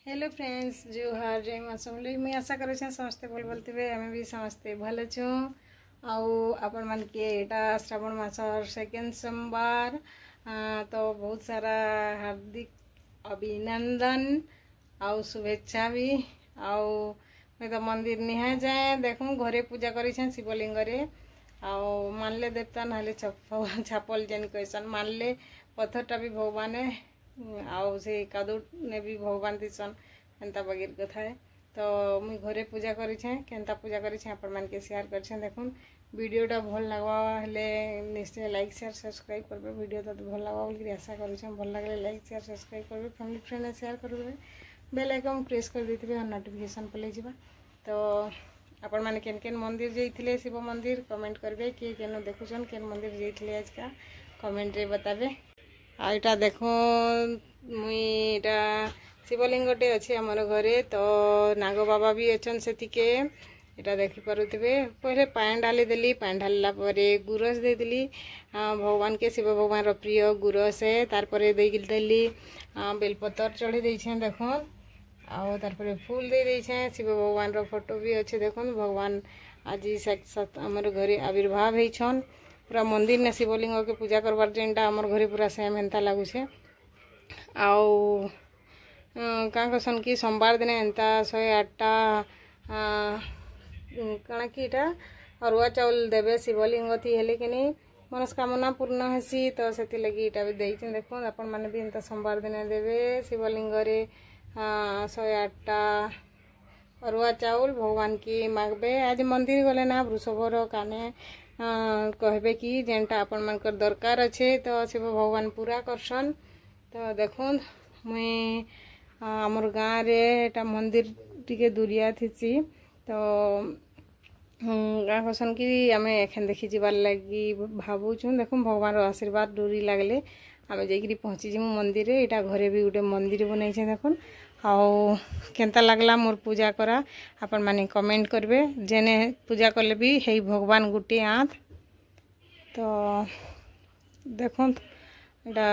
Hello friends जोहार जय माँ समलेई मुझे आशा कर समस्ते भल भल थे आम भी समस्ते भल अच्छु आपण मान के एटा श्रावण मासर सेकेंड सोमवार तो बहुत सारा हार्दिक अभिनंदन आउ शुभेच्छा भी आउ मैं तो मंदिर निहा जाए देखूँ घरे पूजा कर शिवलिंग आउ मानले देवता ना छापल जेन कहसन मानले पत्थरटा भी भगवान आउ से कादू ने भी भगवान दिसन एंता बगैर कथा है तो मुई घरे पूजा करें केन्ता पूजा करें आपण मान के शेयर कर देखुन वीडियोटा भल लगवा हेले निश्चय लाइक शेयर सब्सक्राइब करबे वीडियो तो भल लगवा बोल आशा करें भल लगे लाइक शेयर सब्सक्राइब करबे फैमिली फ्रेंड शेयर करबे बेल आइकन प्रेस कर देते और नोटिफिकेशन पलै जावा तो आपण माने केन केन मंदिर जाइथिले शिव मंदिर कमेंट करबे किए केन देखुछन केन मंदिर जाइथिले आज का कमेंट रे बताबे आईटा देखो मुईटा शिवलिंगटे अच्छे आमर घरे तो नाग बाबा भी अच्छन से इटा देखी पारुथिबे पहले पानी ढाली देली पानी ढालला परे गुरस दे देली भगवान के शिव भगवान प्रिय गुरस है तारपरे देली बेलपतर चढ़ी देछे देखो आउ तारपरे फूल दे देछे शिव भगवान रो फोटो भी अच्छे देखो भगवान आज साक्षात आमर घरे आविर्भाव होइछन पूरा मंदिर ने शिवलिंग के पूजा करवार जेनटा आमर घरे पूरा सेम एंता लगुचे आउ क्या कहसन कि सोमवार दिन एंता 108टा कण कि इटा अरुआ चाउल देवे शिवलिंग थी हेले कि नहीं मनस्कामना पूर्ण हेसी तो से लगी इटा भी देते देखो आपण मैंने भी एंता सोमवार दिन देवे शिवलिंग 108टा अरुआ चाउल भगवान की मागबे आज मंदिर गले ना वृषभर काने कहबे कि जेनटा आपण मानकर दरकार अच्छे तो शिव भगवान पूरा करसन तो देखुन मुई आमर गाँव रे एटा मंदिर टिके दूरिया थी तो गाँ कहसन कि आम एखन देखी जीवार लगी भावुँ देखो भगवान आशीर्वाद डोरी लगले आम जाकि पहुँची जीमु मंदिर रे एटा घरे भी गोटे मंदिर बनई देखुन आउ केन्ता लगला मोर पूजा करा आपण माने कमेंट करबे जेने पूजा कले भी हे भगवान गुटे आँत तो देखो एटा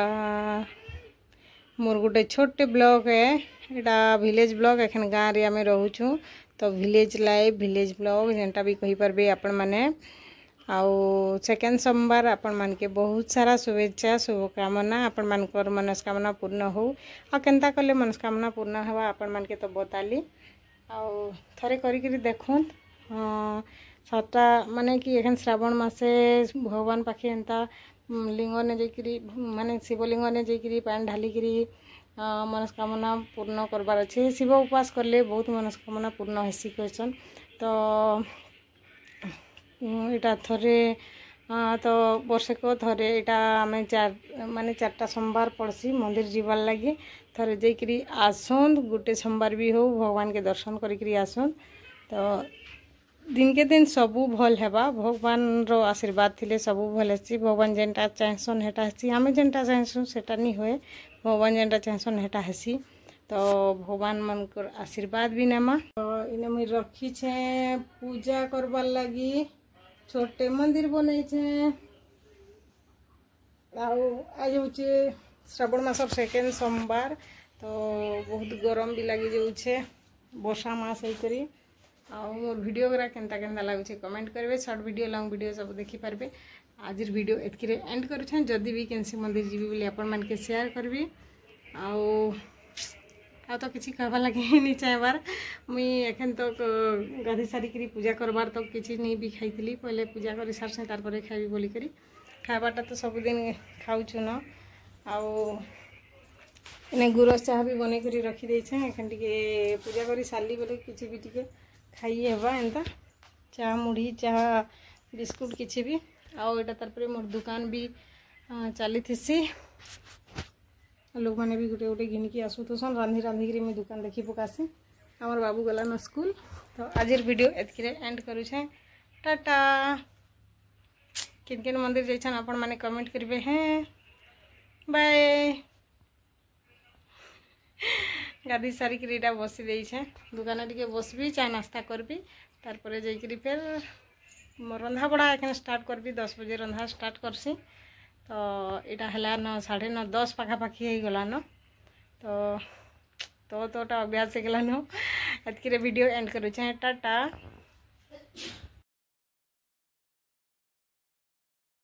मोर गोटे छोटे ब्लॉग है एटा विलेज ब्लॉग एखन गाँव रे आम रोचु तो विलेज लाइफ विलेज ब्लॉग जेनटा भी कहि परबे आपण माने आउ सेकेंड सोमवार आपण मान के बहुत सारा शुभेच्छा शुभकामना आपण मानकर मनस्कामना पूर्ण हो आ केन्ता कले मनस्कामना पूर्ण हवा आपण मान के तो बताली आउ थरे करी देखुन सता माने कि एखन श्रावण मासे भगवान पाखे एंता लिंग ने जाकि माने शिवलिंग ने जाकि पानी ढालिकी मनस्कामना पूर्ण करबार अच्छे शिव उपवास करले बहुत मनस्कामना पूर्ण हेसी कहसन तो इटा थरे तो वर्षे को थरे इटा आम माने 4टा सोमवार पड़सी मंदिर जीवार लगे थरे जाकि आसन गोटे सोमवार भी हो भगवान के दर्शन करी आसन तो दिन के दिन सबू भल हेबा भगवान रो आशीर्वाद थिले सबू भल हेसी भगवान जेनटा चाहसन हेटा हेसी आम जेनटा चाहसन सेटा नहीं हुए भगवान जेनटा चाहसन हेटा हेसी तो भगवान मनकर आशीर्वाद भी नेमा तो इने मुई रखी छे पूजा करबार लगी छोटे मंदिर बनई छे आज हूँ श्रावण मासर सेकेंड सोमवार तो बहुत गरम भी लगी जाऊे वर्षा मास होकरी मोर वीडियो गुरा केन्ता केन्ता लगुचे कमेंट करेंगे शॉर्ट वीडियो लॉन्ग वीडियो सब देखी पारबे आज वीडियो एतकी एंड करुछन जदि भी केनसी मंदिर जीवी बोली आपण मान के शेयर करबी आउ तो किसी कहवा लगे नहीं चाहबार मुई एखन तो गाधी सारिकी पूजा करबार तो किसी नहीं भी खाई पहले पूजा कर सारसे तार पर खाइबी बोलिकी खाबाटा तो सबुदिन खाऊछु न आउ इने गुरस चाह भी बनै करी रखी देछे एखन टिके पूजा करी सारली बोले किसी भी टिके खाई हेबा एंता चाह मुढ़ी चाह बिस्कुट किसी भी आउ एटा तारपरे मोर दुकान भी चली थी लोक मैंने भी गोटे गोटे घिनिकी आसुथसन रांधि रांधिकी मैं दुकान देखी पकासी आमर बाबू गला न स्कूल तो आज वीडियो एतकी एंड करुछे टाटा किन किन मंदिर जाइछन आपण माने कमेंट करिवे हैं बाय गाधी सारिकी इटा बसी देछे दुकान टिके बसबी चाय नास्ता करबी तार जाकि फिर रंधा बड़ा एखन स्टार्ट करबी 10 बजे रंधा स्टार्ट करसी तो इटा है 9 10:30 पाखापाखि हो गलान तो तोटा अभ्यास हो गलान एतकी वीडियो एंड करूँ टाटा।